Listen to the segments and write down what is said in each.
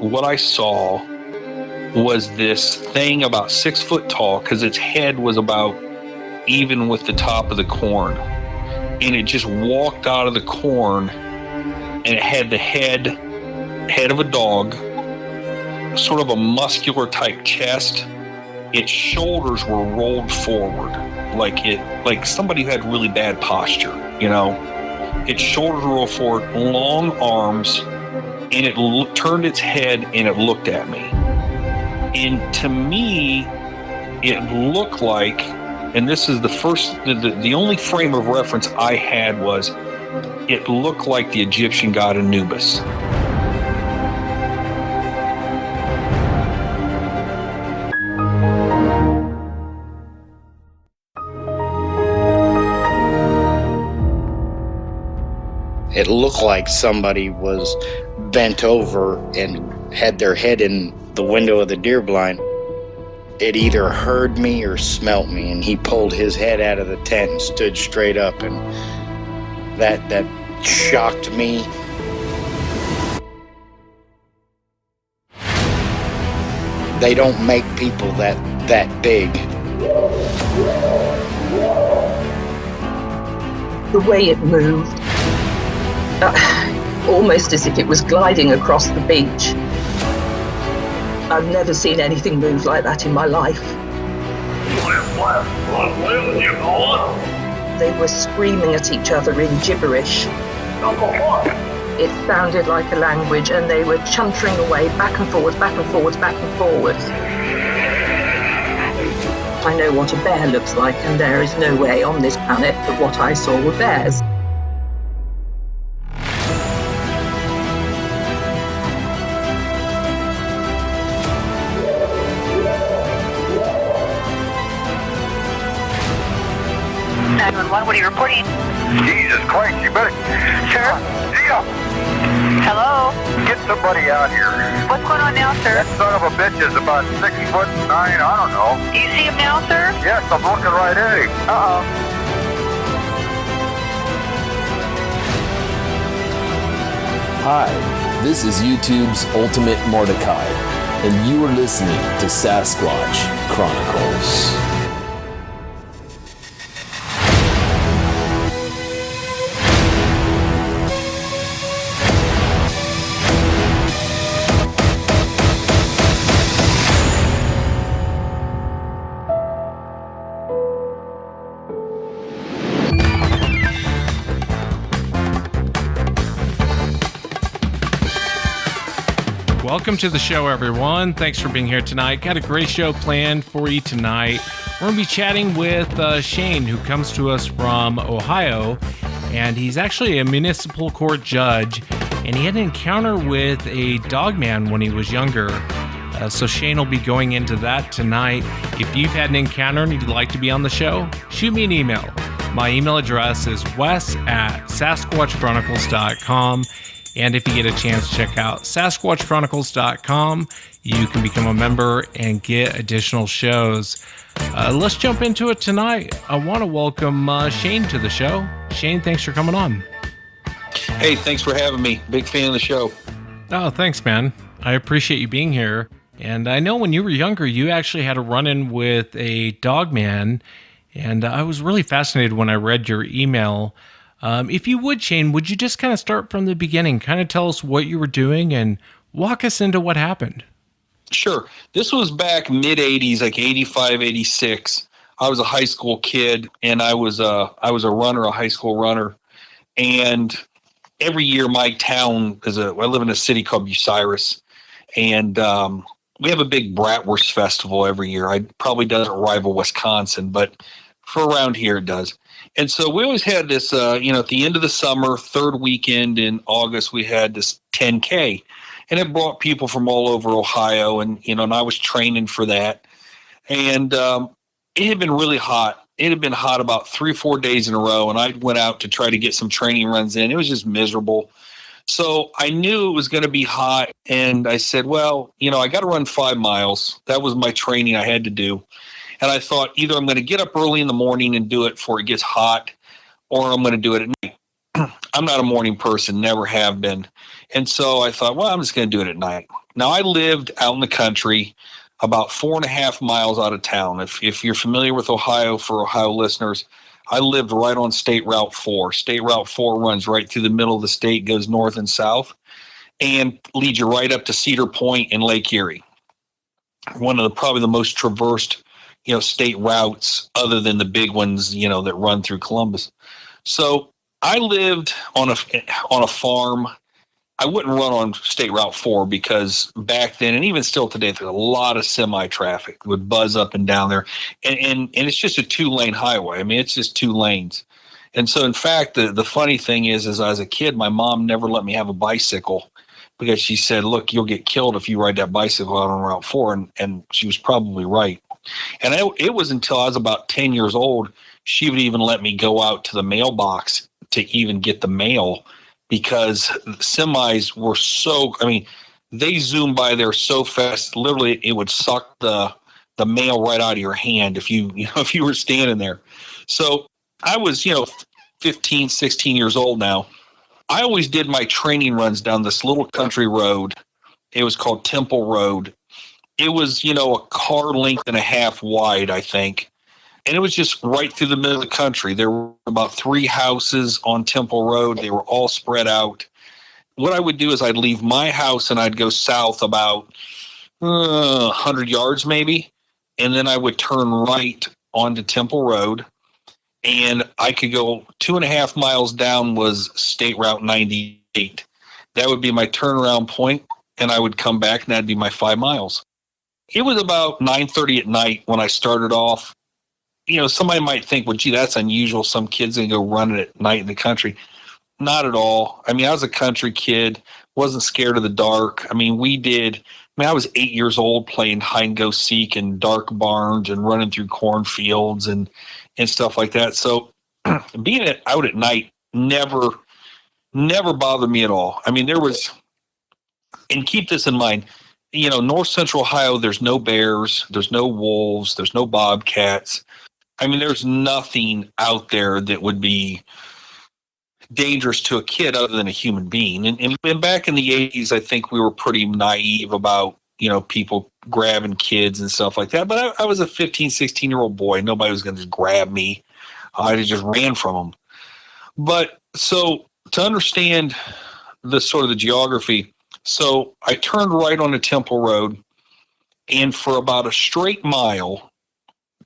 what I saw was this thing about 6 foot tall, because its head was about even with the top of the corn. And it just walked out of the corn, and it had the head of a dog, sort of a muscular type chest. Its shoulders were rolled forward, like somebody who had really bad posture, you know. Its shoulders were rolled forward, long arms, and it turned its head and it looked at me. And to me, it looked like, and this is the only frame of reference I had was, it looked like the Egyptian god Anubis. It looked like somebody was bent over and had their head in the window of the deer blind. It either heard me or smelt me, and he pulled his head out of the tent and stood straight up, and that shocked me. They don't make people that big. The way it moved, almost as if it was gliding across the beach. I've never seen anything move like that in my life. They were screaming at each other in gibberish. It sounded like a language, and they were chuntering away back and forwards, back and forwards, back and forwards. I know what a bear looks like, and there is no way on this planet that what I saw were bears. What are you reporting? Jesus Christ, you better... Sir? Gia! Hello? Get somebody out here. What's going on now, sir? That son of a bitch is about 6'9", I don't know. Do you see him now, sir? Yes, I'm looking right at him. Uh-oh. Hi, this is YouTube's Ultimate Mordecai, and you are listening to Sasquatch Chronicles. Welcome to the show, everyone. Thanks for being here tonight. Got a great show planned for you tonight. We're going to be chatting with Shane, who comes to us from Ohio, and he's actually a municipal court judge, and he had an encounter with a dogman when he was younger. So Shane will be going into that tonight. If you've had an encounter and you'd like to be on the show, shoot me an email. My email address is wes@sasquatchchronicles.com. And if you get a chance, check out sasquatchchronicles.com. You can become a member and get additional shows. Let's jump into it tonight. I want to welcome Shane to the show. Shane, thanks for coming on. Hey, thanks for having me. Big fan of the show. Oh, thanks, man. I appreciate you being here. And I know when you were younger, you actually had a run-in with a dogman. And I was really fascinated when I read your email. If you would, Shane, would you just kind of start from the beginning, kind of tell us what you were doing and walk us into what happened? Sure. This was back mid-'80s, like 85, 86. I was a high school kid, and I was a runner, a high school runner. And every year my town I live in a city called Bucyrus, and we have a big bratwurst festival every year. It probably doesn't rival Wisconsin, but for around here it does. And so we always had this, at the end of the summer, third weekend in August, we had this 10K. And it brought people from all over Ohio, and I was training for that. And it had been really hot. It had been hot about 3 or 4 days in a row, and I went out to try to get some training runs in. It was just miserable. So I knew it was going to be hot, and I said, well, I got to run 5 miles. That was my training I had to do. And I thought either I'm going to get up early in the morning and do it before it gets hot, or I'm going to do it at night. I'm not a morning person, never have been. And so I thought, well, I'm just going to do it at night. Now, I lived out in the country about 4.5 miles out of town. If you're familiar with Ohio, for Ohio listeners, I lived right on State Route 4. State Route 4 runs right through the middle of the state, goes north and south, and leads you right up to Cedar Point and Lake Erie. One of probably the most traversed, state routes other than the big ones, that run through Columbus. So I lived on a farm. I wouldn't run on State Route 4 because back then, and even still today, there's a lot of semi-traffic would buzz up and down there. And it's just a 2-lane highway. I mean, it's just 2 lanes. And so, in fact, the funny thing is as a kid, my mom never let me have a bicycle because she said, look, you'll get killed if you ride that bicycle out on Route 4. And she was probably right. And it was until I was about 10 years old, she would even let me go out to the mailbox to even get the mail, because semis were they zoomed by there so fast, literally it would suck the mail right out of your hand if you were standing there. So I was, 15, 16 years old now. I always did my training runs down this little country road. It was called Temple Road. It was, a car length and a half wide, I think. And it was just right through the middle of the country. There were about 3 houses on Temple Road. They were all spread out. What I would do is I'd leave my house and I'd go south about 100 yards maybe. And then I would turn right onto Temple Road. And I could go 2.5 miles down was State Route 98. That would be my turnaround point, and I would come back, and that'd be my 5 miles. It was about 9:30 at night when I started off. Somebody might think, well, gee, that's unusual. Some kids can go running at night in the country. Not at all. I mean, I was a country kid, wasn't scared of the dark. I mean, I was 8 years old playing hide and go seek in dark barns and running through cornfields and stuff like that. So being out at night never bothered me at all. I mean, and keep this in mind, North Central Ohio, there's no bears, there's no wolves, there's no bobcats. I mean, there's nothing out there that would be dangerous to a kid other than a human being. And back in the 80s, I think we were pretty naive about, people grabbing kids and stuff like that. But I was a 15, 16-year-old boy. Nobody was going to just grab me. I just ran from them. But so to understand the sort of the geography, so I turned right onto Temple Road, and for about a straight mile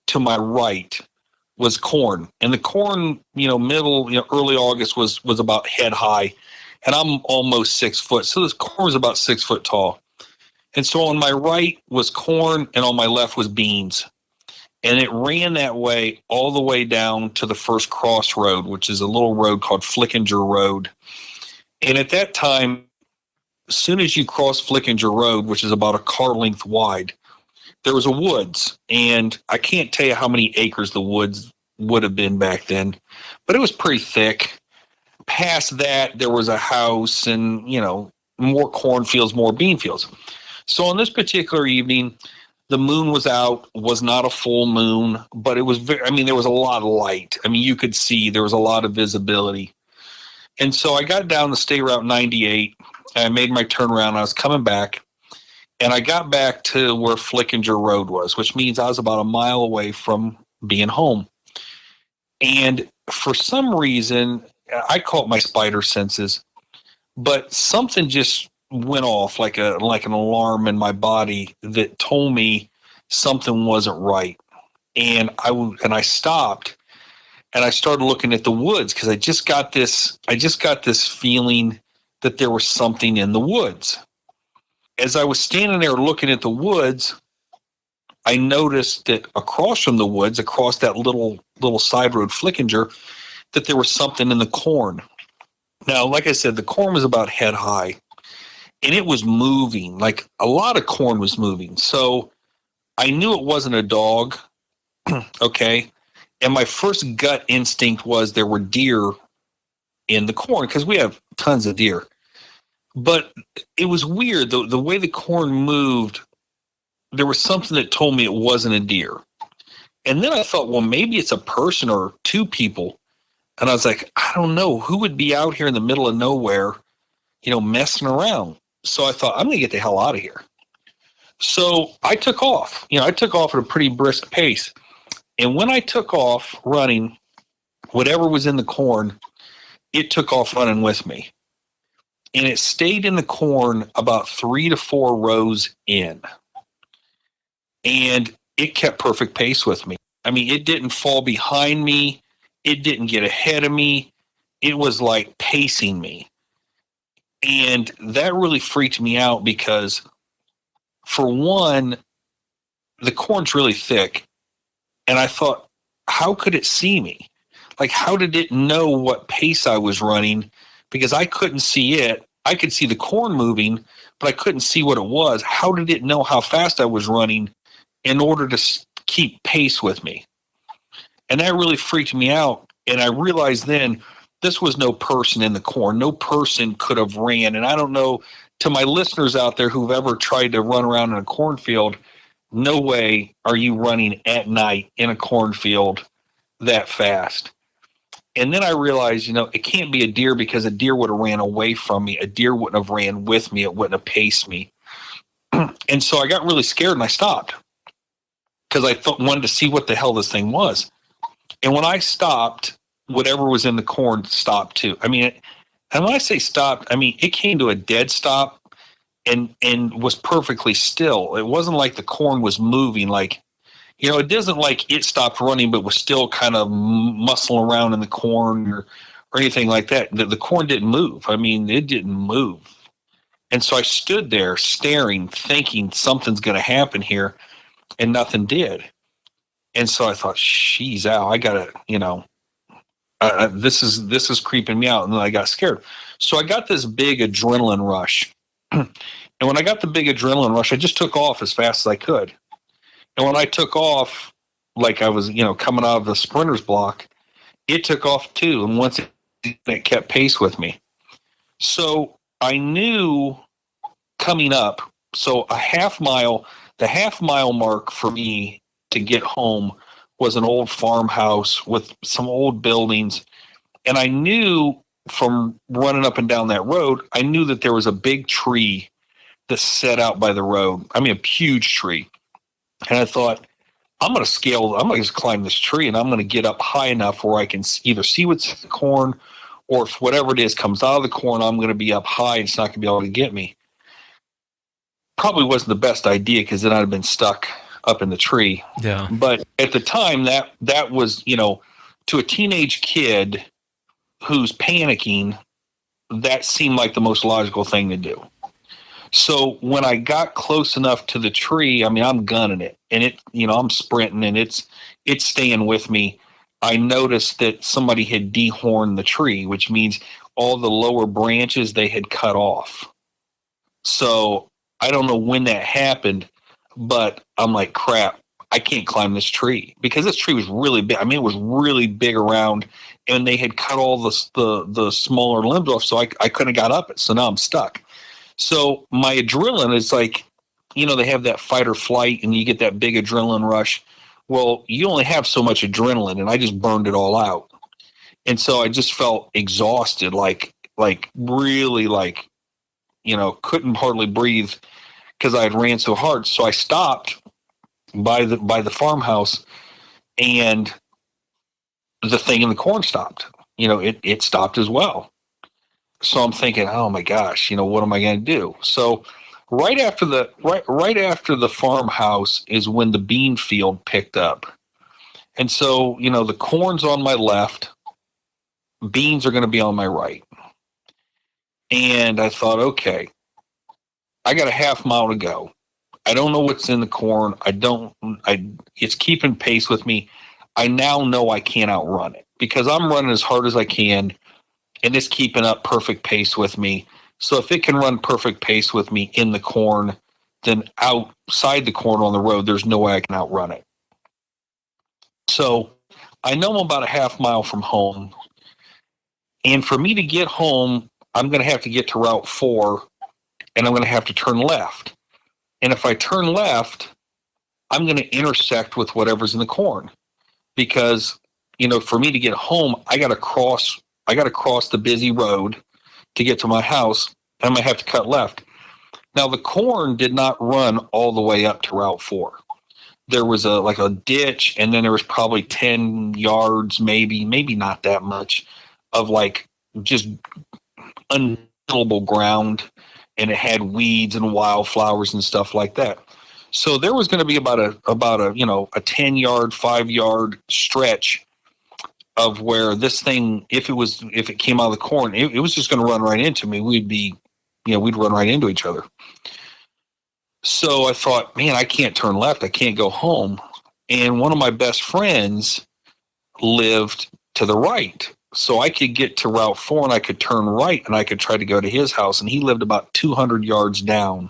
to my right was corn. And the corn, early August was about head high, and I'm almost 6 foot. So this corn was about 6 foot tall. And so on my right was corn, and on my left was beans. And it ran that way all the way down to the first crossroad, which is a little road called Flickinger Road. And at that time, as soon as you cross Flickinger Road, which is about a car length wide, there was a woods. And I can't tell you how many acres the woods would have been back then, but it was pretty thick. Past that, there was a house and, more cornfields, more bean fields. So on this particular evening, the moon was out, was not a full moon, but it was there was a lot of light. I mean, you could see there was a lot of visibility. And so I got down to State Route 98. I made my turnaround. I was coming back, and I got back to where Flickinger Road was, which means I was about a mile away from being home. And for some reason, I call it my spider senses, but something just went off like an alarm in my body that told me something wasn't right. And I stopped, and I started looking at the woods because I just got this feeling that there was something in the woods. As I was standing there looking at the woods, I noticed that across from the woods, across that little side road, Flickinger, that there was something in the corn. Now, like I said, the corn was about head high, and it was moving. Like a lot of corn was moving. So I knew it wasn't a dog. Okay. And my first gut instinct was there were deer in the corn because we have tons of deer. But it was weird. The way the corn moved, there was something that told me it wasn't a deer. And then I thought, well, maybe it's a person or 2 people. And I was like, I don't know. Who would be out here in the middle of nowhere, messing around? So I thought, I'm going to get the hell out of here. So I took off. I took off at a pretty brisk pace. And when I took off running, whatever was in the corn, it took off running with me. And it stayed in the corn about 3 to 4 rows in. And it kept perfect pace with me. I mean, it didn't fall behind me. It didn't get ahead of me. It was like pacing me. And that really freaked me out because, for one, the corn's really thick. And I thought, how could it see me? Like, how did it know what pace I was running? Because I couldn't see it. I could see the corn moving, but I couldn't see what it was. How did it know how fast I was running in order to keep pace with me? And that really freaked me out. And I realized then this was no person in the corn. No person could have ran. And I don't know, to my listeners out there who've ever tried to run around in a cornfield, no way are you running at night in a cornfield that fast. And then I realized, it can't be a deer because a deer would have ran away from me. A deer wouldn't have ran with me. It wouldn't have paced me. And so I got really scared and I stopped because I wanted to see what the hell this thing was. And when I stopped, whatever was in the corn stopped too. I mean, and when I say stopped, I mean, it came to a dead stop and was perfectly still. It wasn't like the corn was moving. Like, it isn't like it stopped running, but was still kind of muscling around in the corn or anything like that. The corn didn't move. I mean, it didn't move. And so I stood there staring, thinking something's going to happen here, and nothing did. And so I thought, she's out. I got to, this is creeping me out. And then I got scared. So I got this big adrenaline rush. And when I got the big adrenaline rush, I just took off as fast as I could. And when I took off, like I was, coming out of the sprinter's block, it took off too. And once it kept pace with me. So I knew coming up, so the half mile mark for me to get home was an old farmhouse with some old buildings. And I knew from running up and down that road, I knew that there was a big tree that set out by the road. I mean, a huge tree. And I thought, I'm going to just climb this tree and I'm going to get up high enough where I can either see what's in the corn, or if whatever it is comes out of the corn, I'm going to be up high and it's not going to be able to get me. Probably wasn't the best idea because then I'd have been stuck up in the tree. Yeah. But at the time that was, to a teenage kid who's panicking, that seemed like the most logical thing to do. So when I got close enough to the tree, I mean, I'm gunning it and it, I'm sprinting and it's staying with me. I noticed that somebody had dehorned the tree, which means all the lower branches they had cut off. So I don't know when that happened, but I'm like, crap, I can't climb this tree because this tree was really big. I mean, it was really big around, and they had cut all the smaller limbs off, so I couldn't have got up it. So now I'm stuck. So my adrenaline is like, they have that fight or flight, and you get that big adrenaline rush. Well, you only have so much adrenaline, and I just burned it all out. And so I just felt exhausted, like really, couldn't hardly breathe because I had ran so hard. So I stopped by the farmhouse, and the thing in the corn stopped. It stopped as well. So I'm thinking, oh my gosh, what am I going to do? So right after the farmhouse is when the bean field picked up. And so, the corn's on my left, beans are going to be on my right. And I thought, okay, I got a half mile to go. I don't know what's in the corn. It's keeping pace with me. I now know I can't outrun it because I'm running as hard as I can, and it's keeping up perfect pace with me. So if it can run perfect pace with me in the corn, then outside the corn on the road, there's no way I can outrun it. So I know I'm about a half mile from home. And for me to get home, I'm going to have to get to Route 4, and I'm going to have to turn left. And if I turn left, I'm going to intersect with whatever's in the corn. Because, for me to get home, I got to cross the busy road to get to my house, and I might have to cut left. Now, the corn did not run all the way up to Route 4. There was a ditch, and then there was probably 10 yards, maybe not that much, of like just untillable ground, and it had weeds and wildflowers and stuff like that. So there was going to be about a 10-yard, 5-yard stretch of where this thing, if it came out of the corn, it was just going to run right into me. We'd run right into each other. So I thought, man, I can't turn left. I can't go home. And one of my best friends lived to the right. So I could get to Route 4 and I could turn right and I could try to go to his house. And he lived about 200 yards down.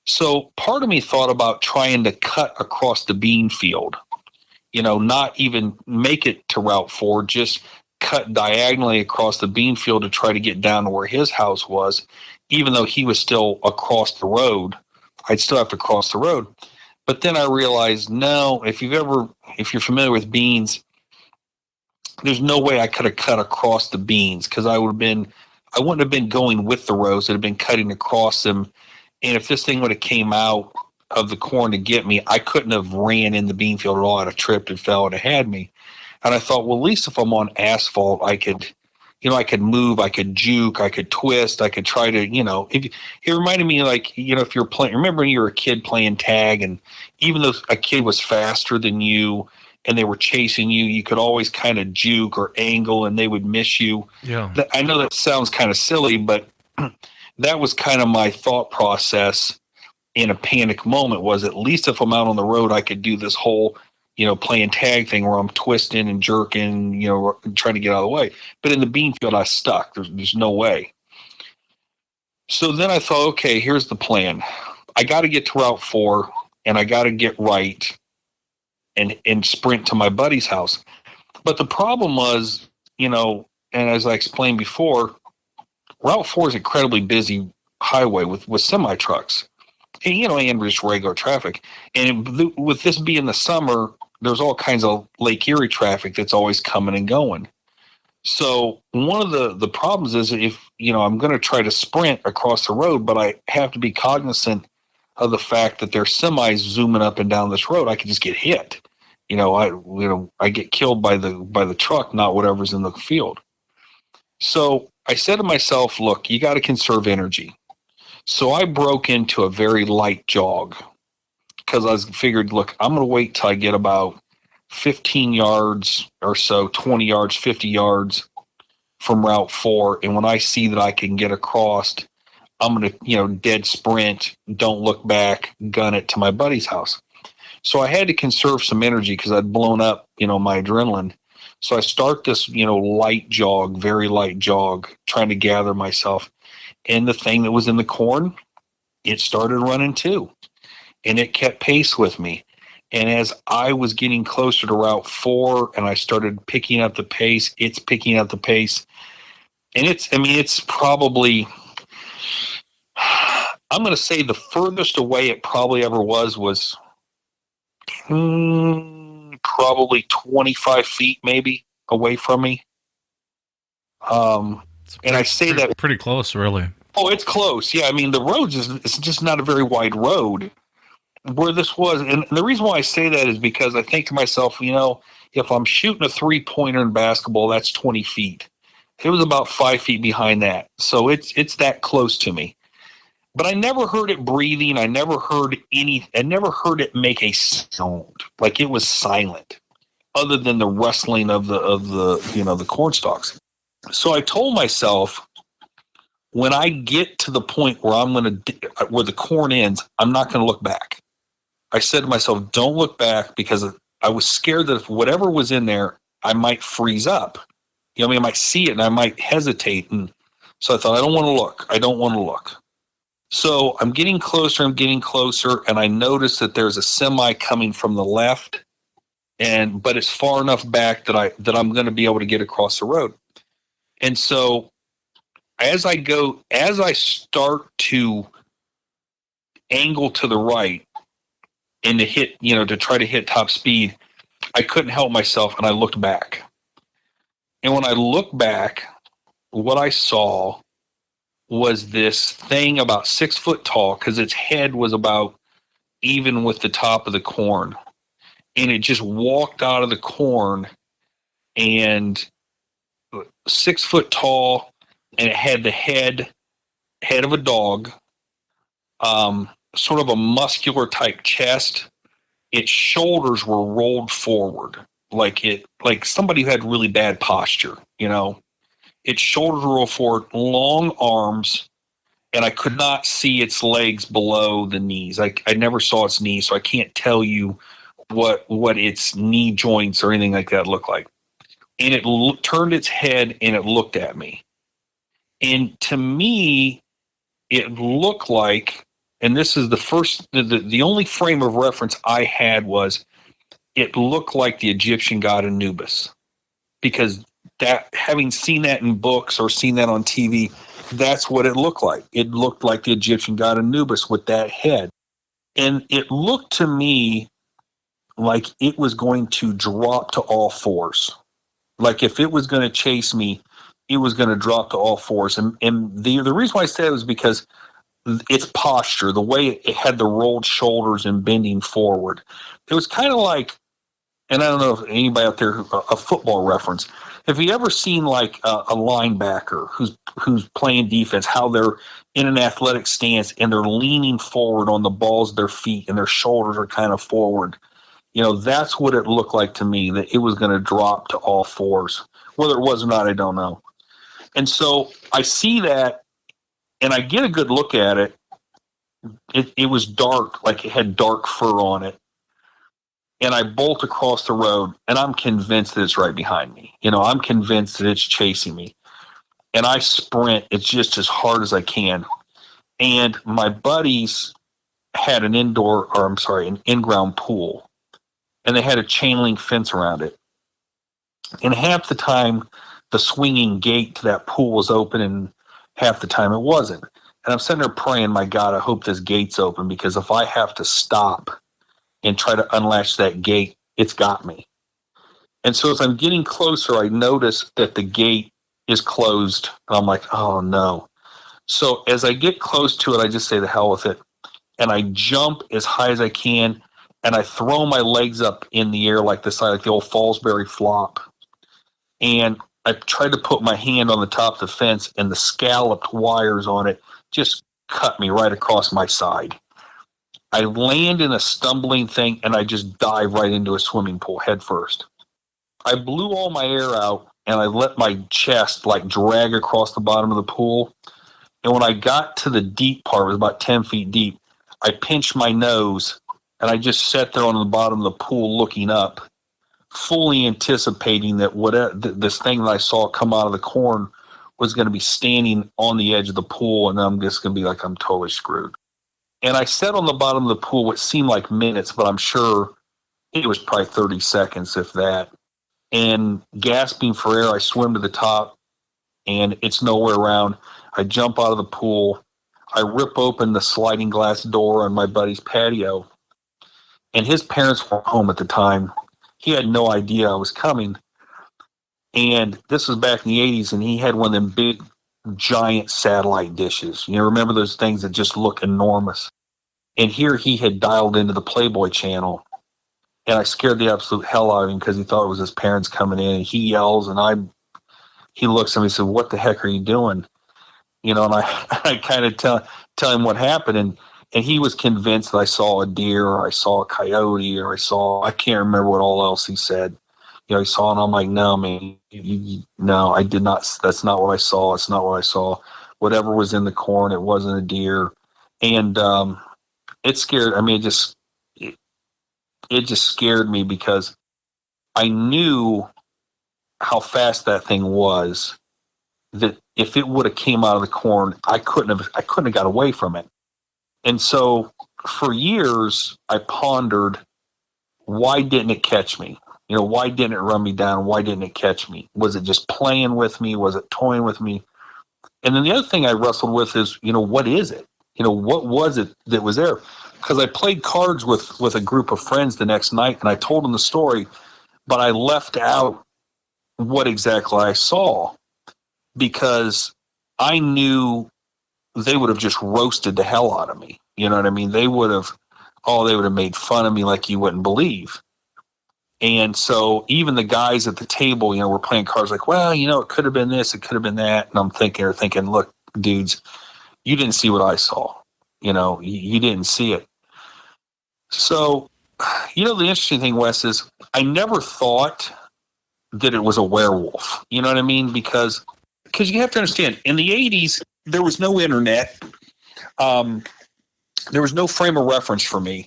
So part of me thought about trying to cut across the bean field, not even make it to Route 4, just cut diagonally across the bean field to try to get down to where his house was, even though he was still across the road. I'd still have to cross the road. But then I realized, no, if you're familiar with beans, there's no way I could have cut across the beans, because I wouldn't have been going with the rows. I'd have been cutting across them. And if this thing would have came out of the corn to get me, I couldn't have ran in the bean field at all. I'd have tripped and fell and it had me. And I thought, well, at least if I'm on asphalt, I could move, I could juke, I could twist, I could try to, it reminded me like, if you're playing, remember when you were a kid playing tag, and even though a kid was faster than you and they were chasing you, you could always kind of juke or angle and they would miss you. Yeah. I know that sounds kind of silly, but that was kind of my thought process in a panic moment, was at least if I'm out on the road, I could do this whole, playing tag thing where I'm twisting and jerking, trying to get out of the way. But in the bean field, I stuck. There's no way. So then I thought, okay, here's the plan. I got to get to Route 4 and I got to get right and sprint to my buddy's house. But the problem was, and as I explained before, Route 4 is incredibly busy highway with semi trucks, and just regular traffic. And with this being the summer, there's all kinds of Lake Erie traffic that's always coming and going. So one of the problems is if, I'm going to try to sprint across the road, but I have to be cognizant of the fact that there's semis zooming up and down this road. I could just get hit. I get killed by the truck, not whatever's in the field. So I said to myself, look, you got to conserve energy. So I broke into a very light jog because I figured, look, I'm going to wait till I get about 15 yards or so, 20 yards, 50 yards from Route 4. And when I see that I can get across, I'm going to, dead sprint, don't look back, gun it to my buddy's house. So I had to conserve some energy because I'd blown up, my adrenaline. So I start this, light jog, very light jog, trying to gather myself. And the thing that was in the corn, it started running too. And it kept pace with me. And as I was getting closer to Route 4 and I started picking up the pace, it's picking up the pace. And it's probably, I'm going to say the furthest away it probably ever was probably 25 feet maybe away from me. And I say that pretty close, really. Oh, it's close. Yeah, the road it's just not a very wide road where this was. And the reason why I say that is because I think to myself, if I'm shooting a 3-pointer in basketball, that's 20 feet. It was about 5 feet behind that. So it's that close to me. But I never heard it breathing. I never heard it make a sound. Like it was silent, other than the rustling of the corn stalks. So I told myself, when I get to the point where where the corn ends, I'm not going to look back. I said to myself, don't look back, because I was scared that if whatever was in there, I might freeze up. I might see it and I might hesitate. And so I thought, I don't want to look. So I'm getting closer, and I notice that there's a semi coming from the left, but it's far enough back that I'm going to be able to get across the road. And so as I start to angle to the right and to hit, to try to hit top speed, I couldn't help myself and I looked back. And when I looked back, what I saw was this thing about 6 foot tall, because its head was about even with the top of the corn. And it just walked out of the corn, and 6 foot tall, and it had the head of a dog, sort of a muscular type chest. Its shoulders were rolled forward, like somebody who had really bad posture, you know. Its shoulders were rolled forward, long arms, and I could not see its legs below the knees. I never saw its knees, so I can't tell you what its knee joints or anything like that look like. And it turned its head and it looked at me. And to me, it looked like, and this is the only frame of reference I had was, it looked like the Egyptian god Anubis. Because that, having seen that in books or seen that on TV, that's what it looked like. It looked like the Egyptian god Anubis with that head. And it looked to me like it was going to drop to all fours. Like if it was going to chase me, it was going to drop to all fours. And the reason why I said it was because its posture, the way it had the rolled shoulders and bending forward, it was kind of like, and I don't know if anybody out there, a football reference, have you ever seen like a linebacker who's playing defense, how they're in an athletic stance and they're leaning forward on the balls of their feet and their shoulders are kind of forward? You know, that's what it looked like to me, that it was going to drop to all fours. Whether it was or not, I don't know. And so I see that, and I get a good look at it. It was dark, like it had dark fur on it. And I bolt across the road, and I'm convinced that it's right behind me. You know, I'm convinced that it's chasing me. And I sprint, it's just as hard as I can. And my buddies had an in-ground pool. And they had a chain link fence around it. And half the time, the swinging gate to that pool was open, and half the time it wasn't. And I'm sitting there praying, my God, I hope this gate's open, because if I have to stop and try to unlatch that gate, it's got me. And so as I'm getting closer, I notice that the gate is closed. And I'm like, oh no. So as I get close to it, I just say, the hell with it. And I jump as high as I can, and I throw my legs up in the air like the old Fallsbury flop. And I tried to put my hand on the top of the fence, and the scalloped wires on it just cut me right across my side. I land in a stumbling thing, and I just dive right into a swimming pool head first. I blew all my air out, and I let my chest like drag across the bottom of the pool. And when I got to the deep part, it was about 10 feet deep, I pinched my nose, and I just sat there on the bottom of the pool looking up, fully anticipating that this thing that I saw come out of the corn was going to be standing on the edge of the pool, and I'm just going to be like, I'm totally screwed. And I sat on the bottom of the pool, what seemed like minutes, but I'm sure it was probably 30 seconds, if that. And gasping for air, I swim to the top, and it's nowhere around. I jump out of the pool. I rip open the sliding glass door on my buddy's patio, and his parents were home at the time. He had no idea I was coming. And this was back in the 80s, and he had one of them big, giant satellite dishes. You know, remember those things that just look enormous? And here he had dialed into the Playboy channel. And I scared the absolute hell out of him because he thought it was his parents coming in. And he yells, and he looks at me and said, "What the heck are you doing?" You know, and I kind of tell him what happened. And he was convinced that I saw a deer, or I saw a coyote, or I can't remember what all else he said. You know, he saw, and I'm like, no, man, no, I did not. That's not what I saw. It's not what I saw. Whatever was in the corn, it wasn't a deer. And it scared, I mean, it just scared me because I knew how fast that thing was, that if it would have came out of the corn, I couldn't have got away from it. And so for years, I pondered, why didn't it catch me? You know, why didn't it run me down? Why didn't it catch me? Was it just playing with me? Was it toying with me? And then the other thing I wrestled with is, you know, what is it? You know, what was it that was there? Because I played cards with a group of friends the next night, and I told them the story, but I left out what exactly I saw, because I knew they would have just roasted the hell out of me. You know what I mean? They would have made fun of me like you wouldn't believe. And so even the guys at the table, were playing cards like, well, it could have been this, it could have been that. And I'm thinking, look, dudes, you didn't see what I saw. You didn't see it. So, the interesting thing, Wes, is I never thought that it was a werewolf. You know what I mean? Because you have to understand, in the 80s, there was no internet. There was no frame of reference for me.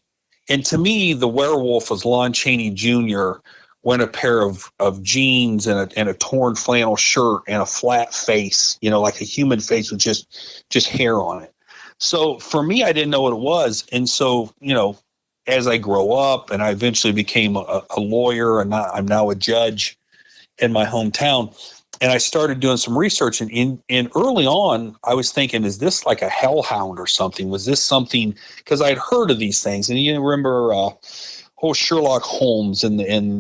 And to me, the werewolf was Lon Chaney Jr. when a pair of jeans and a torn flannel shirt and a flat face, like a human face with just hair on it. So for me, I didn't know what it was. And so, as I grow up and I eventually became a lawyer, and I'm now a judge in my hometown, and I started doing some research, and early on, I was thinking, is this like a hellhound or something? Was this something, because I'd heard of these things, and you remember Sherlock Holmes and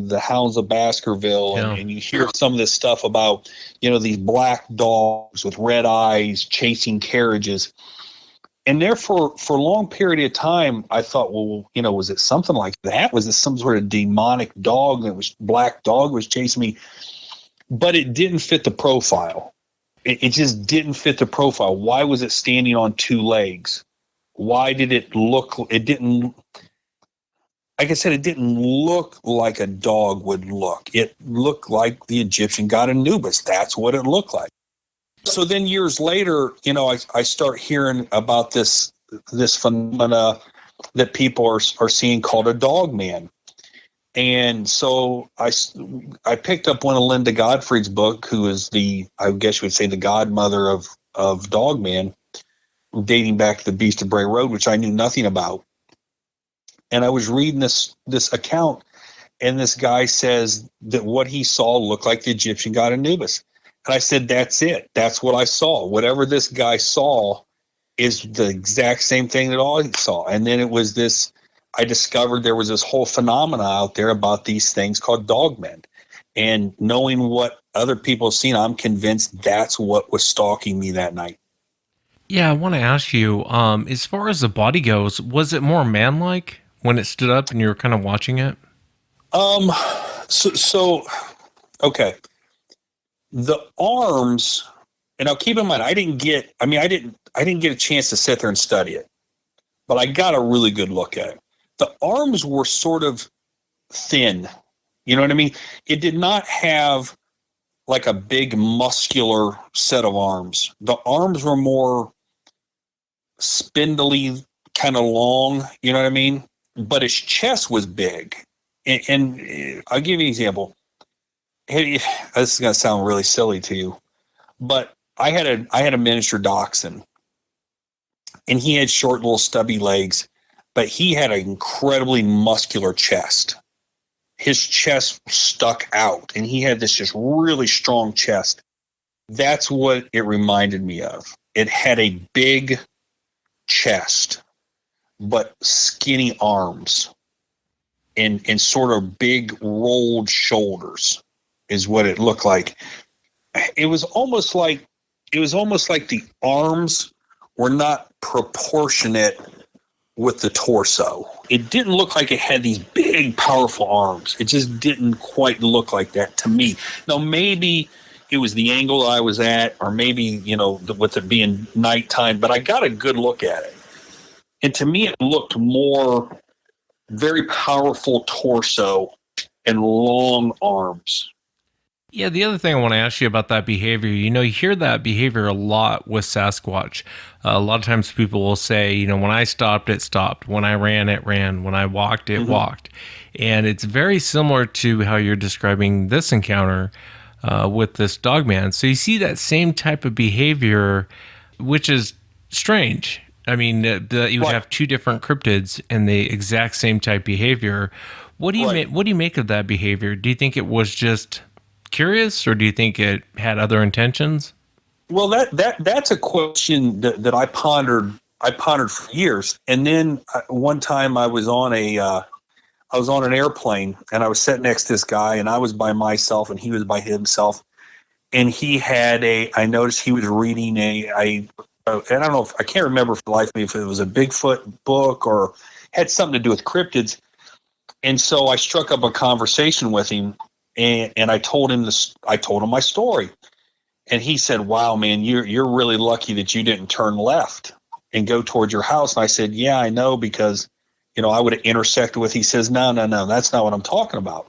the Hounds of Baskerville, and you hear some of this stuff about, these black dogs with red eyes chasing carriages. And therefore, for a long period of time, I thought, well, was it something like that? Was it some sort of demonic dog black dog was chasing me? But it didn't fit the profile. It just didn't fit the profile. Why was it standing on two legs? Why did it look, it didn't, like I said, it didn't look like a dog would look. It looked like the Egyptian god Anubis. That's what it looked like. So then years later, I start hearing about this phenomena that people are seeing called a Dogman. And so I picked up one of Linda Gottfried's book, who is I guess you would say, the godmother of Dogman, dating back to the Beast of Bray Road, which I knew nothing about. And I was reading this account, and this guy says that what he saw looked like the Egyptian god Anubis. And I said, that's it. That's what I saw. Whatever this guy saw is the exact same thing that all he saw. And then I discovered there was this whole phenomena out there about these things called dogmen. And knowing what other people have seen, I'm convinced that's what was stalking me that night. Yeah, I want to ask you, as far as the body goes, was it more man-like when it stood up and you were kind of watching it? Okay. The arms, and now keep in mind, I didn't get a chance to sit there and study it, but I got a really good look at it. The arms were sort of thin. You know what I mean? It did not have like a big muscular set of arms. The arms were more spindly, kind of long, you know what I mean? But his chest was big. And I'll give you an example. Hey, this is going to sound really silly to you, but I had a miniature dachshund, and he had short little stubby legs, but he had an incredibly muscular chest. His chest stuck out, and he had this just really strong chest. That's what it reminded me of. It had a big chest, but skinny arms, and sort of big rolled shoulders is what it looked like. It was almost like the arms were not proportionate with the torso. It didn't look like it had these big, powerful arms. It just didn't quite look like that to me. Now, maybe it was the angle I was at, or maybe, with it being nighttime, but I got a good look at it. And to me, it looked more very powerful torso and long arms. Yeah, the other thing I want to ask you about that behavior, you hear that behavior a lot with Sasquatch. A lot of times people will say, when I stopped, it stopped. When I ran, it ran. When I walked, it walked. And it's very similar to how you're describing this encounter with this Dogman. So you see that same type of behavior, which is strange. I mean, you would have two different cryptids and the exact same type behavior. What do you make of that behavior? Do you think it was just curious, or do you think it had other intentions? Well, that's a question that I pondered for years. And then one time I was on an airplane, and I was sitting next to this guy, and I was by myself and he was by himself. And I noticed he was reading and I don't know if I can't remember for the life of me if it was a Bigfoot book or had something to do with cryptids. And so I struck up a conversation with him, and I told him this. I told him my story, and he said, "Wow, man, you're really lucky that you didn't turn left and go towards your house." And I said, "Yeah, I know, because I would have intersected with." He says, "No, that's not what I'm talking about."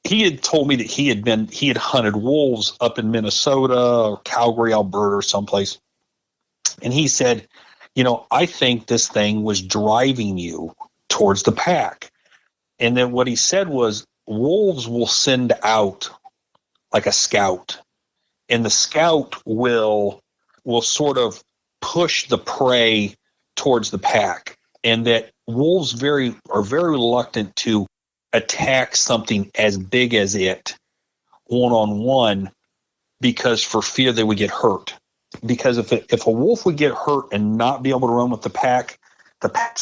He had told me that he had hunted wolves up in Minnesota or Calgary, Alberta, or someplace. And he said, "I think this thing was driving you towards the pack." And then what he said was, wolves will send out like a scout, and the scout will sort of push the prey towards the pack, and that wolves are very reluctant to attack something as big as it one-on-one, because for fear they would get hurt. Because if a wolf would get hurt and not be able to run with the pack's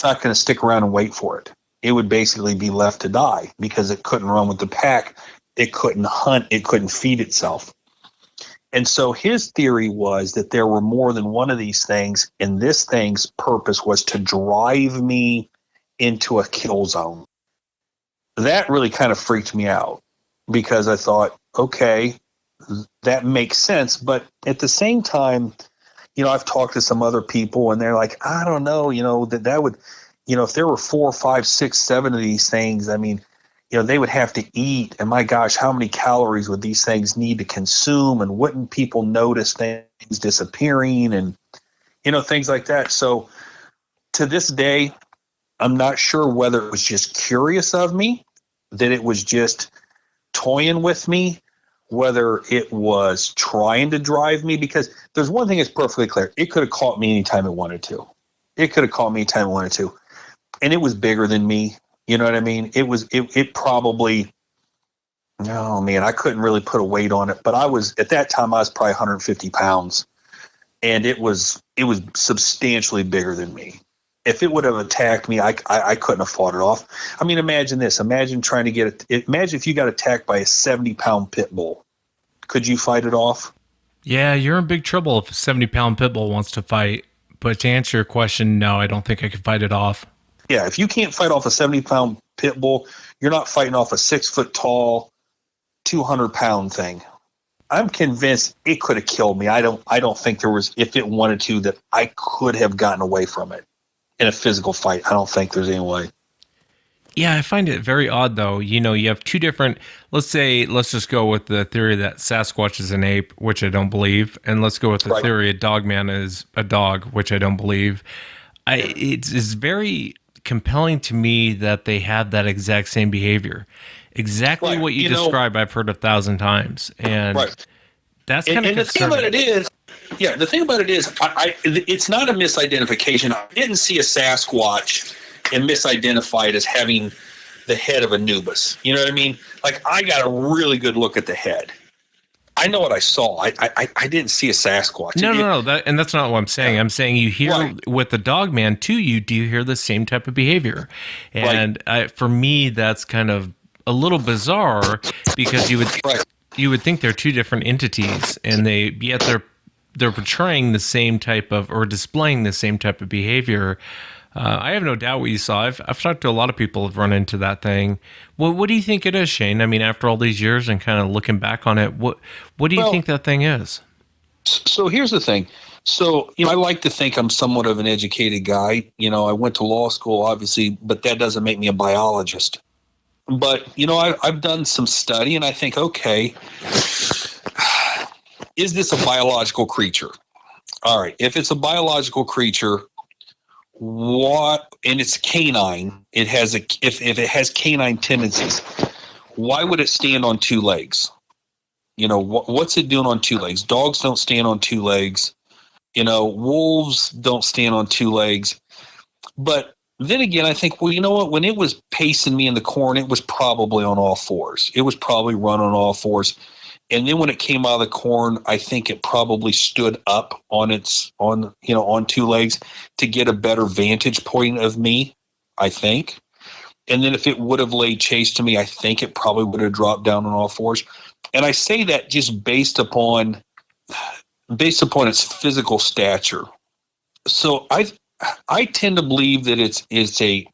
not going to stick around and wait for it. It would basically be left to die because it couldn't run with the pack. It couldn't hunt. It couldn't feed itself. And so his theory was that there were more than one of these things, and this thing's purpose was to drive me into a kill zone. That really kind of freaked me out, because I thought, okay, that makes sense. But at the same time, I've talked to some other people, and they're like, I don't know, that would, if there were 4, 5, 6, 7 of these things, I mean, they would have to eat. And my gosh, how many calories would these things need to consume? And wouldn't people notice things disappearing and, things like that? So to this day, I'm not sure whether it was just curious of me, that it was just toying with me, whether it was trying to drive me, because there's one thing that's perfectly clear. It could have caught me anytime it wanted to. And it was bigger than me. You know what I mean? It probably, oh man, I couldn't really put a weight on it, but at that time I was probably 150 pounds, and it was substantially bigger than me. If it would have attacked me, I couldn't have fought it off. I mean, imagine this. Imagine trying to get it. Imagine if you got attacked by a 70-pound pit bull. Could you fight it off? Yeah, you're in big trouble if a 70-pound pit bull wants to fight. But to answer your question, no, I don't think I could fight it off. Yeah, if you can't fight off a 70-pound pit bull, you're not fighting off a 6-foot-tall, 200-pound thing. I'm convinced it could have killed me. I don't think there was, if it wanted to, that I could have gotten away from it in a physical fight. I don't think there's any way. Yeah, I find it very odd, though. You have two different, let's just go with the theory that Sasquatch is an ape, which I don't believe. And let's go with the theory of Dogman is a dog, which I don't believe. It's very compelling to me that they have that exact same behavior. Exactly what you describe, I've heard 1,000 times. And that's kind of the thing about it is, it's not a misidentification. I didn't see a Sasquatch and misidentify it as having the head of Anubis. You know what I mean? Like, I got a really good look at the head. I know what I saw. I didn't see a Sasquatch. No. That's not what I'm saying. Yeah. I'm saying you hear with the Dogman too. Do you hear the same type of behavior? And for me, that's kind of a little bizarre, because you would think they're two different entities, and they're portraying the same type of, or displaying the same type of behavior. I have no doubt what you saw. I've talked to a lot of people who've run into that thing. What do you think it is, Shane? I mean, after all these years and kind of looking back on it, what do you think that thing is? So here's the thing. So, I like to think I'm somewhat of an educated guy. I went to law school, obviously, but that doesn't make me a biologist. But, I've done some study, and I think, okay, is this a biological creature? All right. If it's a biological creature, and it's canine, if it has canine tendencies, why would it stand on 2 legs? What's it doing on 2 legs? Dogs don't stand on 2 legs. Wolves don't stand on 2 legs. But then again, I think, well, you know what? When it was pacing me in the corn, it was probably on all 4s. It was probably run on all 4s. And then when it came out of the corn, I think it probably stood up on 2 legs to get a better vantage point of me, I think. And then if it would have laid chase to me, I think it probably would have dropped down on all 4s. And I say that just based upon its physical stature. So I tend to believe that it's a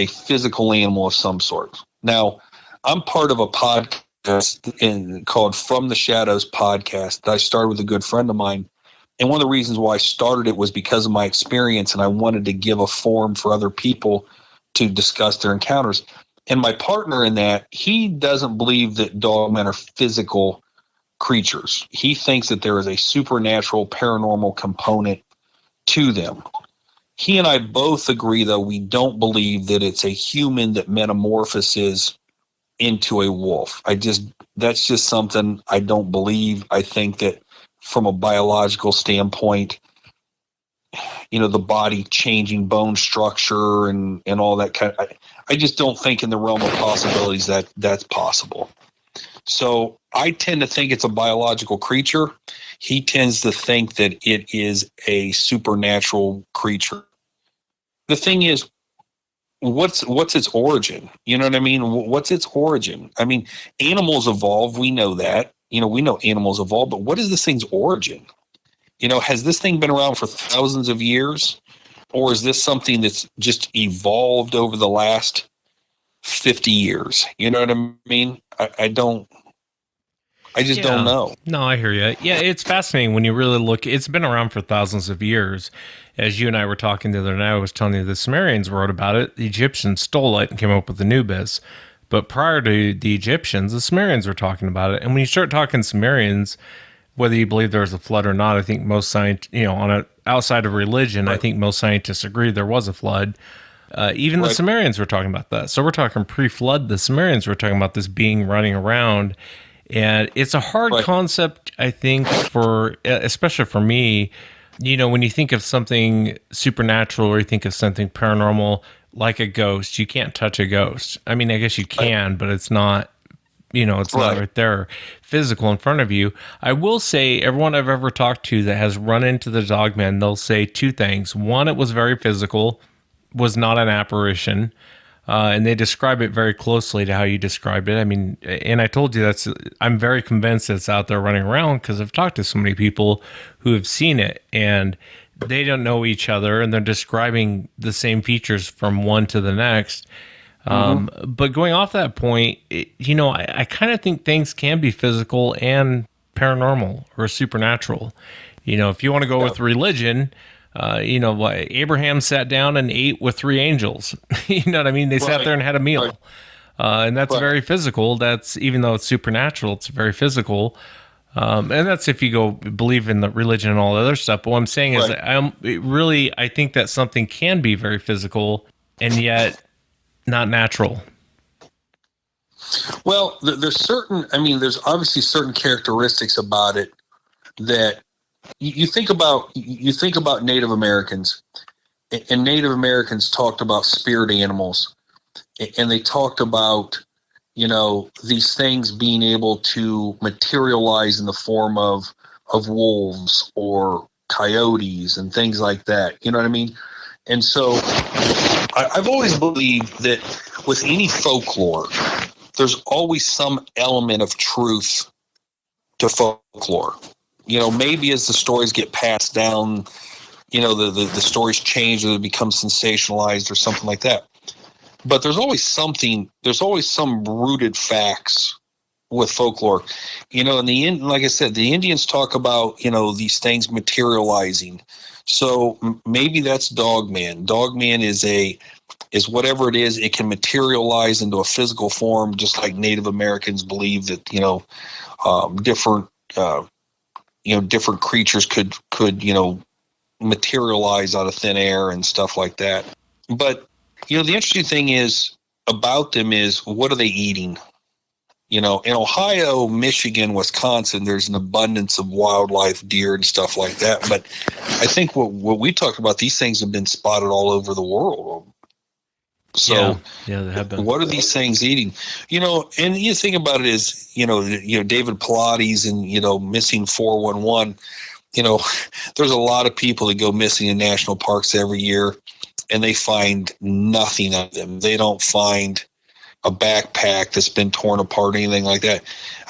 physical animal of some sort. Now, I'm part of a podcast called From the Shadows podcast that I started with a good friend of mine. And one of the reasons why I started it was because of my experience, and I wanted to give a forum for other people to discuss their encounters. And my partner in that, he doesn't believe that dogmen are physical creatures. He thinks that there is a supernatural, paranormal component to them. He and I both agree, though, we don't believe that it's a human that metamorphoses into a wolf. That's just something I don't believe. I think that from a biological standpoint, the body changing bone structure and all that kind of, I just don't think in the realm of possibilities that that's possible. So I tend to think it's a biological creature. He tends to think that it is a supernatural creature. The thing is, what's its origin? You know what I mean? What's its origin? I mean, animals evolve. We know that. We know animals evolve, but what is this thing's origin? Has this thing been around for thousands of years? Or is this something that's just evolved over the last 50 years? You know what I mean? I just don't know. No, I hear you. Yeah, it's fascinating when you really look. It's been around for thousands of years. As you and I were talking the other night, I was telling you the Sumerians wrote about it. The Egyptians stole it and came up with Anubis. But prior to the Egyptians, the Sumerians were talking about it. And when you start talking Sumerians, whether you believe there was a flood or not, I think most outside of religion, right. I think most scientists agree there was a flood. Even the Sumerians were talking about that. So we're talking pre-flood. The Sumerians were talking about this being running around. And it's a hard concept, I think, especially for me. When you think of something supernatural or you think of something paranormal, like a ghost, you can't touch a ghost. I mean, I guess you can, but it's not, it's not right there physical in front of you. I will say everyone I've ever talked to that has run into the Dogman, they'll say two things. One, it was very physical, was not an apparition. And they describe it very closely to how you described it. I mean, and I told you I'm very convinced it's out there running around because I've talked to so many people who have seen it and they don't know each other and they're describing the same features from one to the next. But going off that point, I kind of think things can be physical and paranormal or supernatural. If you want to go with religion, Abraham sat down and ate with three angels. You know what I mean? They sat there and had a meal. And that's very physical. That's, even though it's supernatural, it's very physical. And that's if you go believe in the religion and all the other stuff. But what I'm saying is I think that something can be very physical and yet not natural. Well, there's obviously certain characteristics about it that you think about Native Americans, and Native Americans talked about spirit animals, and they talked about, these things being able to materialize in the form of wolves or coyotes and things like that. You know what I mean? And so I've always believed that with any folklore, there's always some element of truth to folklore. Maybe as the stories get passed down, the stories change or they become sensationalized or something like that. But there's always some rooted facts with folklore. Like I said, the Indians talk about, these things materializing. So maybe that's Dogman. Dogman is whatever it is, it can materialize into a physical form, just like Native Americans believe that, different creatures could materialize out of thin air and stuff like that. But, the interesting thing is about them is, what are they eating? In Ohio, Michigan, Wisconsin, there's an abundance of wildlife, deer and stuff like that. But I think what we talked about, these things have been spotted all over the world. So yeah, they have been. What are these things eating? And you think about it is, David Pilates and, missing 411, there's a lot of people that go missing in national parks every year and they find nothing of them. They don't find a backpack that's been torn apart or anything like that.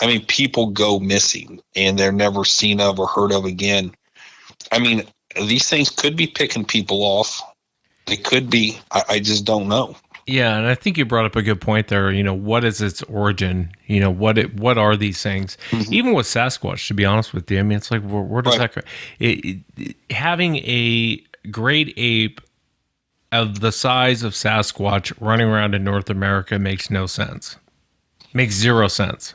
I mean, people go missing and they're never seen of or heard of again. I mean, these things could be picking people off. They could be. I just don't know. Yeah, and I think you brought up a good point there. What is its origin? What are these things? Mm-hmm. Even with Sasquatch, to be honest with you, I mean, it's like, where does that go? Having a great ape of the size of Sasquatch running around in North America makes no sense. Makes zero sense.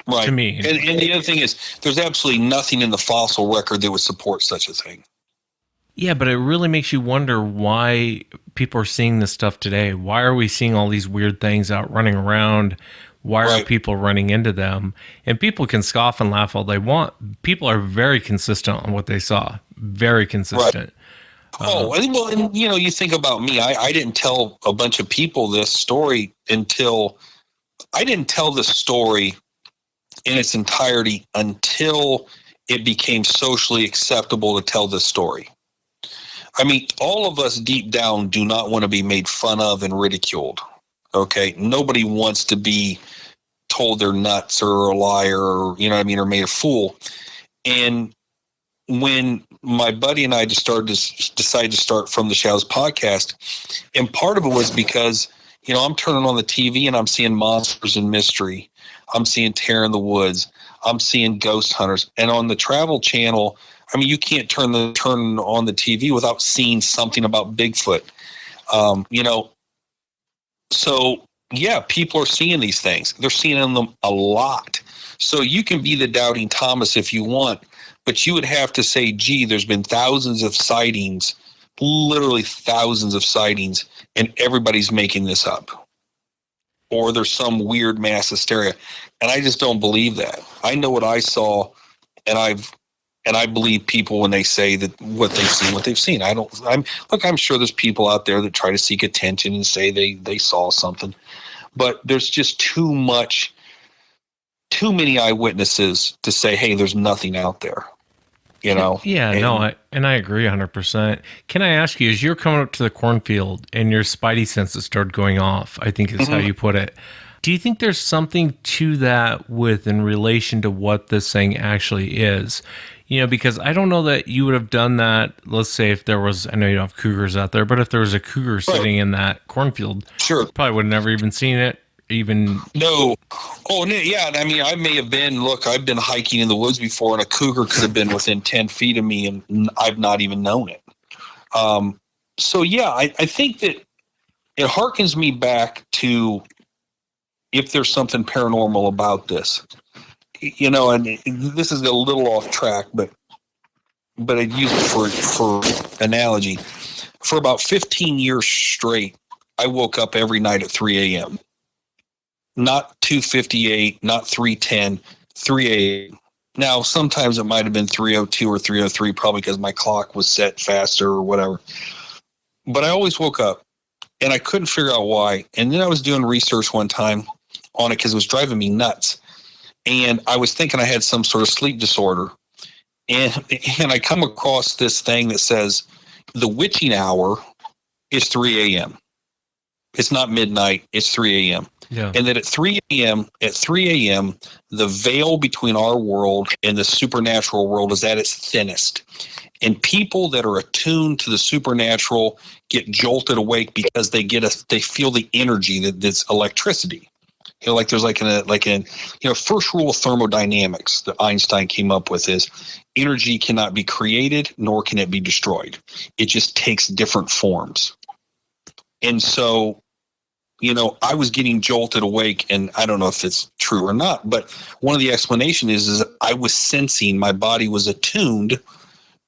Right. To me. And the other thing is, there's absolutely nothing in the fossil record that would support such a thing. Yeah, but it really makes you wonder why people are seeing this stuff today. Why are we seeing all these weird things out running around? Why are people running into them? And people can scoff and laugh all they want. People are very consistent on what they saw. Very consistent. Right. Well, and you think about me. I didn't tell a bunch of people this story until I didn't tell the story in its entirety until it became socially acceptable to tell this story. I mean, all of us deep down do not want to be made fun of and ridiculed. Okay. Nobody wants to be told they're nuts or a liar or, or made a fool. And when my buddy and I decided to start From the Shadows podcast, and part of it was because, I'm turning on the TV and I'm seeing monsters and mystery. I'm seeing Terror in the Woods. I'm seeing ghost hunters. And on the Travel Channel, I mean, you can't turn on the TV without seeing something about Bigfoot. So yeah, people are seeing these things. They're seeing them a lot. So you can be the doubting Thomas if you want, but you would have to say, gee, there's been thousands of sightings, literally thousands of sightings, and everybody's making this up. Or there's some weird mass hysteria. And I just don't believe that. I know what I saw, and I believe people when they say that what they've seen, what they've seen. I'm sure there's people out there that try to seek attention and say they saw something, but there's just too many eyewitnesses to say, hey, there's nothing out there, Yeah, I agree 100%. Can I ask you, as you're coming up to the cornfield and your spidey senses started going off, I think is how you put it. Do you think there's something to that in relation to what this thing actually is? Because I don't know that you would have done that. Let's say if there was, I know you don't have cougars out there, but if there was a cougar sitting in that cornfield, sure, probably would have never even seen it. No. Oh, yeah. I mean, I may have been, I've been hiking in the woods before, and a cougar could have been within 10 feet of me, and I've not even known it. So, yeah, I think that it harkens me back to if there's something paranormal about this. And this is a little off track, but I'd use it for analogy. For about 15 years straight, I woke up every night at 3 a.m. Not 2:58, not 3:10, 3 a.m. Now, sometimes it might have been 3:02 or 3:03, probably because my clock was set faster or whatever. But I always woke up, and I couldn't figure out why. And then I was doing research one time on it because it was driving me nuts. And I was thinking I had some sort of sleep disorder. And I come across this thing that says the witching hour is 3 a.m. It's not midnight, it's 3 a.m. Yeah. And that at 3 a.m., the veil between our world and the supernatural world is at its thinnest. And people that are attuned to the supernatural get jolted awake because they feel the energy that's electricity. There's first rule of thermodynamics that Einstein came up with is energy cannot be created, nor can it be destroyed. It just takes different forms. And so, I was getting jolted awake, and I don't know if it's true or not, but one of the explanations is I was sensing my body was attuned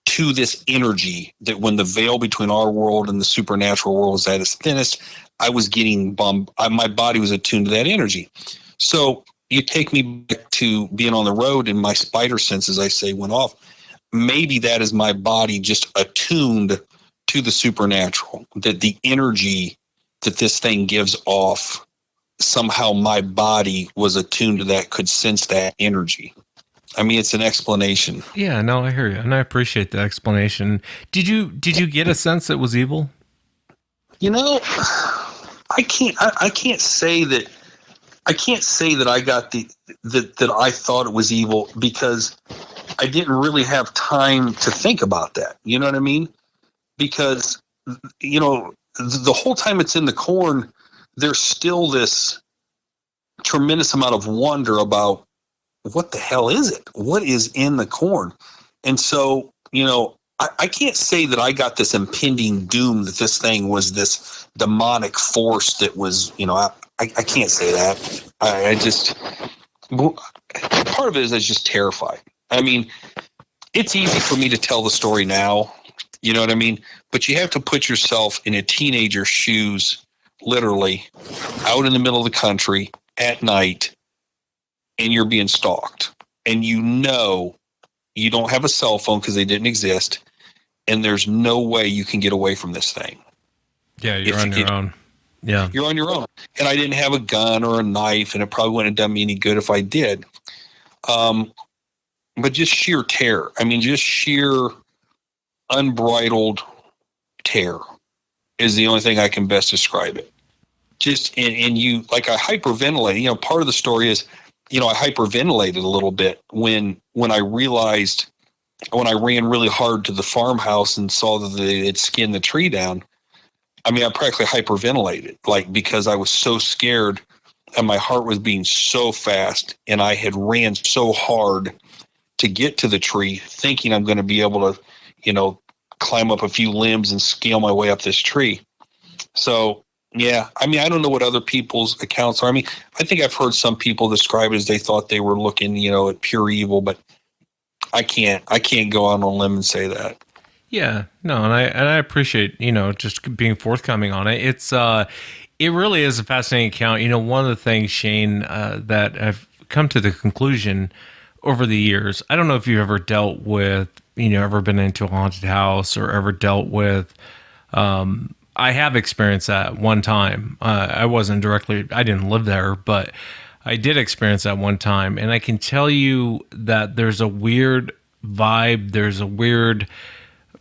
to this energy that when the veil between our world and the supernatural world was at its thinnest, I was getting my body was attuned to that energy. So you take me back to being on the road, and my spider sense, as I say, went off. Maybe that is my body just attuned to the supernatural, that the energy that this thing gives off, somehow my body was attuned to that, could sense that energy. I mean, it's an explanation. Yeah, no, I hear you, and I appreciate the explanation. Did you get a sense it was evil? I can't say that I got that I thought it was evil, because I didn't really have time to think about that. You know what I mean? Because, you know, the whole time it's in the corn, there's still this tremendous amount of wonder about what the hell is it? What is in the corn? And so, you know, I can't say that I got this impending doom that this thing was this demonic force that was, you know, I can't say that. I just, part of it is I was just terrified. I mean, it's easy for me to tell the story now, you know what I mean? But you have to put yourself in a teenager's shoes, literally, out in the middle of the country at night, and you're being stalked. And you know you don't have a cell phone because they didn't exist, and there's no way you can get away from this thing. Yeah, you're on your own. Yeah. You're on your own. And I didn't have a gun or a knife, and it probably wouldn't have done me any good if I did. But just sheer terror. I mean, just sheer unbridled terror is the only thing I can best describe it. Just, and you, like I hyperventilated, you know, part of the story is, you know, I hyperventilated a little bit when I realized, when I ran really hard to the farmhouse and saw that they had skinned the tree down. I mean, I practically hyperventilated, like, because I was so scared and my heart was beating so fast, and I had ran so hard to get to the tree thinking I'm going to be able to, you know, climb up a few limbs and scale my way up this tree. So, yeah, I mean, I don't know what other people's accounts are. I mean, I think I've heard some people describe it as they thought they were looking, you know, at pure evil, but I can't go out on a limb and say that. Yeah, no, and I appreciate, you know, just being forthcoming on it. It's it really is a fascinating account. You know, one of the things, Shane, that I've come to the conclusion over the years, I don't know if you've ever dealt with, you know, ever been into a haunted house or ever dealt with, I have experienced that one time. I didn't live there, but I did experience that one time. And I can tell you that there's a weird vibe, there's a weird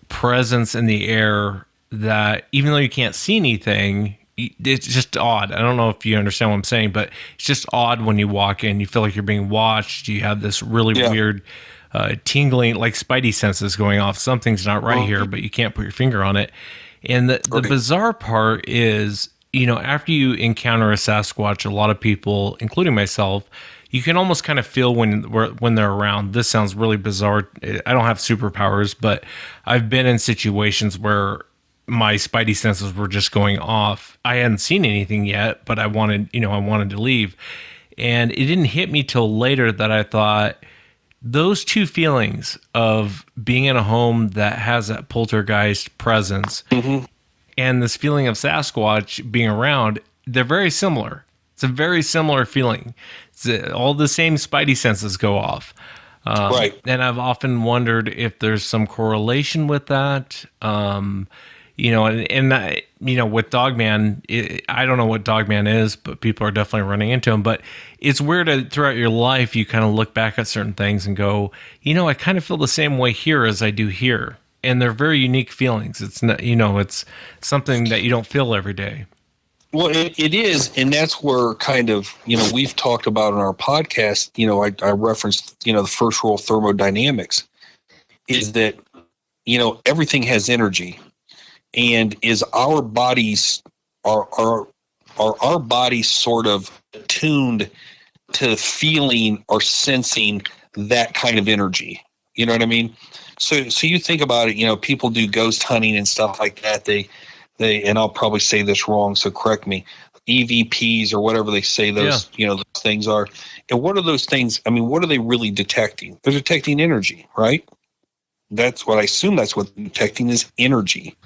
presence in the air that, even though you can't see anything, it's just odd. I don't know if you understand what I'm saying, but it's just odd when you walk in. You feel like you're being watched. You have this really weird tingling, like spidey senses going off. Something's not right here, but you can't put your finger on it. And the bizarre part is, you know, after you encounter a Sasquatch, a lot of people, including myself, you can almost kind of feel when they're around. This sounds really bizarre. I don't have superpowers, but I've been in situations where my spidey senses were just going off. I hadn't seen anything yet, but I wanted to leave. And it didn't hit me till later that I thought, those two feelings of being in a home that has that poltergeist presence and this feeling of Sasquatch being around, they're very similar. It's a very similar feeling. All the same spidey senses go off. Right. And I've often wondered if there's some correlation with that. You know, and you know, with Dogman, I don't know what Dogman is, but people are definitely running into him. But it's weird that throughout your life, you kind of look back at certain things and go, you know, I kind of feel the same way here as I do here. And they're very unique feelings. It's not, you know, it's something that you don't feel every day. Well, it is, and that's where kind of, you know, we've talked about in our podcast, you know, I referenced, you know, the first rule of thermodynamics is that, you know, everything has energy, and is our bodies, are our bodies sort of tuned to feeling or sensing that kind of energy? You know what I mean? So you think about it, you know, people do ghost hunting and stuff like that. They, and I'll probably say this wrong, so correct me, EVPs or whatever they say those, you know, those things are. And what are those things? I mean, what are they really detecting? They're detecting energy, right? That's what I assume that's what they're detecting is energy.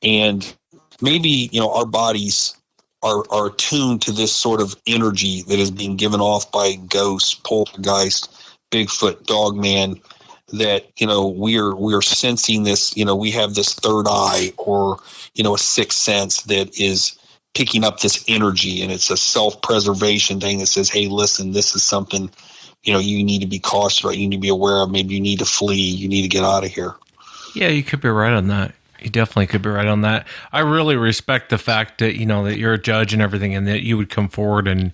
And maybe, you know, our bodies are attuned to this sort of energy that is being given off by ghosts, poltergeist, Bigfoot, Dogman, that, you know, we're sensing this, you know, we have this third eye or, you know, a sixth sense that is picking up this energy, and it's a self-preservation thing that says, hey, listen, this is something, you know, you need to be cautious about, you need to be aware of, maybe you need to flee, you need to get out of here. Yeah, you could be right on that. You definitely could be right on that. I really respect the fact that, that you're a judge and everything, and that you would come forward and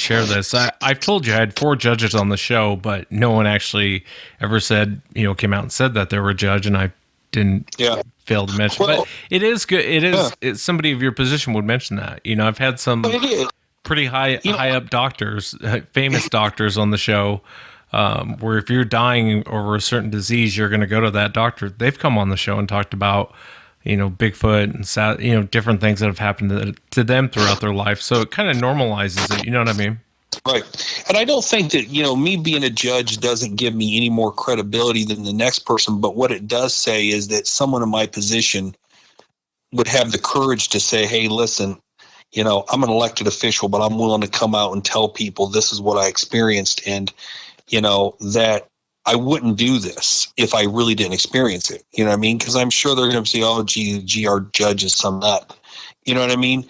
share this. I've told you I had 4 judges on the show, but no one actually ever said, came out and said that they were a judge, and I didn't fail to mention. Well, but it is good. It's somebody of your position would mention that. I've had some pretty high up doctors, famous doctors on the show, where if you're dying over a certain disease, you're going to go to that doctor. They've come on the show and talked about, Bigfoot and, different things that have happened to them throughout their life. So it kind of normalizes it. You know what I mean? Right. And I don't think that, me being a judge doesn't give me any more credibility than the next person. But what it does say is that someone in my position would have the courage to say, hey, listen, I'm an elected official, but I'm willing to come out and tell people this is what I experienced. And, that I wouldn't do this if I really didn't experience it. You know what I mean? Because I'm sure they're going to say, oh, gee, our judge is some nut. You know what I mean?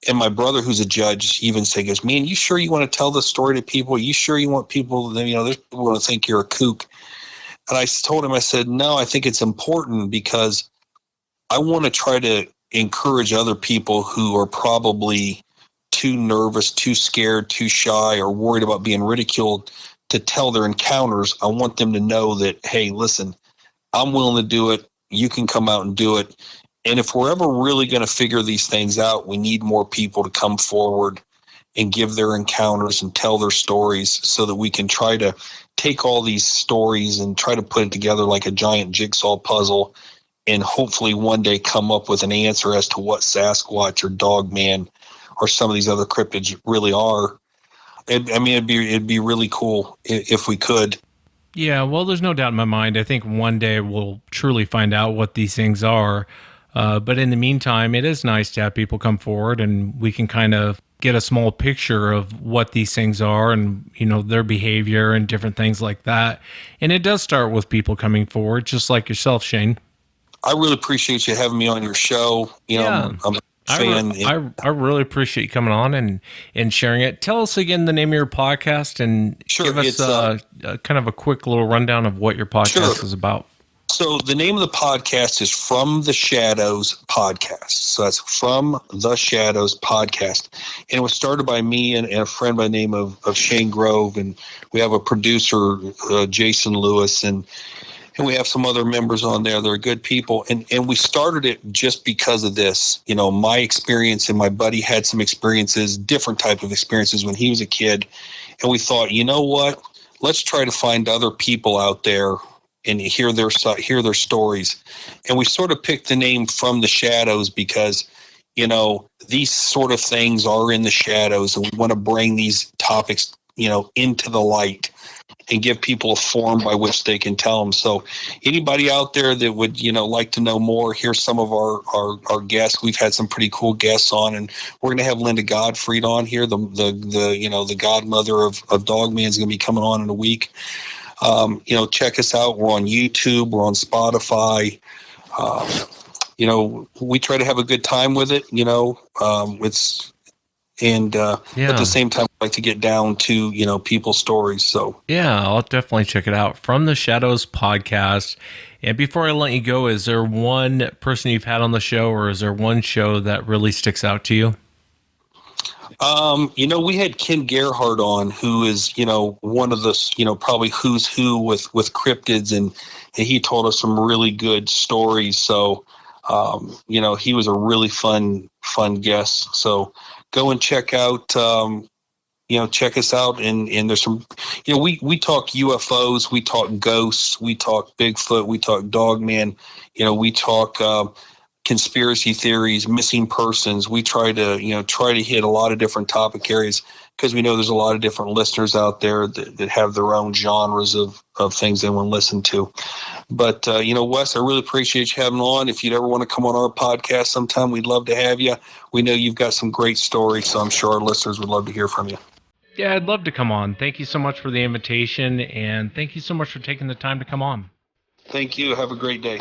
And my brother, who's a judge, even said, goes, man, you sure you want to tell this story to people? You sure you want people, there's people going to think you're a kook. And I told him, I said, no, I think it's important because I want to try to encourage other people who are probably too nervous, too scared, too shy, or worried about being ridiculed to tell their encounters. I want them to know that, hey, listen, I'm willing to do it. You can come out and do it. And if we're ever really going to figure these things out, we need more people to come forward and give their encounters and tell their stories so that we can try to take all these stories and try to put it together like a giant jigsaw puzzle and hopefully one day come up with an answer as to what Sasquatch or Dogman or some of these other cryptids really are. It'd be really cool if we could. Yeah, well, there's no doubt in my mind. I think one day we'll truly find out what these things are. But in the meantime, it is nice to have people come forward and we can kind of get a small picture of what these things are and, their behavior and different things like that. And it does start with people coming forward, just like yourself, Shane. I really appreciate you having me on your show. I'm a fan. I really appreciate you coming on and sharing it. Tell us again the name of your podcast and give us kind of a quick little rundown of what your podcast is about. So the name of the podcast is From the Shadows Podcast. So that's From the Shadows Podcast. And it was started by me and a friend by the name of Shane Grove. And we have a producer, Jason Lewis, and we have some other members on there. They're good people. And we started it just because of this. My experience and my buddy had some experiences, different type of experiences when he was a kid. And we thought, you know what? Let's try to find other people out there and hear their stories. And we sort of picked the name From the Shadows because, these sort of things are in the shadows, and we want to bring these topics, into the light and give people a forum by which they can tell them. So anybody out there that would, like to know more, here's some of our guests. We've had some pretty cool guests on, and we're going to have Linda Godfried on here. The godmother of Dogman is going to be coming on in a week. Check us out. We're on YouTube. We're on Spotify. We try to have a good time with it. At the same time, I like to get down to people's stories. So yeah, I'll definitely check it out. From the Shadows Podcast. And before I let you go, is there one person you've had on the show, or is there one show that really sticks out to you? We had Ken Gerhardt on, who is, one of the, probably who's who with cryptids, and he told us some really good stories. So, he was a really fun guest. So go and check out, check us out. And there's some, we talk UFOs, we talk ghosts, we talk Bigfoot, we talk Dogman, we talk, conspiracy theories, missing persons. We try to hit a lot of different topic areas because we know there's a lot of different listeners out there that have their own genres of things they want to listen to. But, Wes, I really appreciate you having on. If you'd ever want to come on our podcast sometime, we'd love to have you. We know you've got some great stories, so I'm sure our listeners would love to hear from you. Yeah, I'd love to come on. Thank you so much for the invitation, and thank you so much for taking the time to come on. Thank you. Have a great day.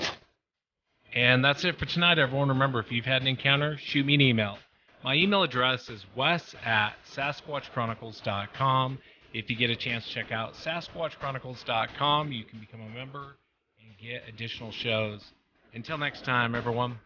And that's it for tonight, everyone. Remember, if you've had an encounter, shoot me an email. My email address is wes@sasquatchchronicles.com. If you get a chance, check out sasquatchchronicles.com. You can become a member and get additional shows. Until next time, everyone.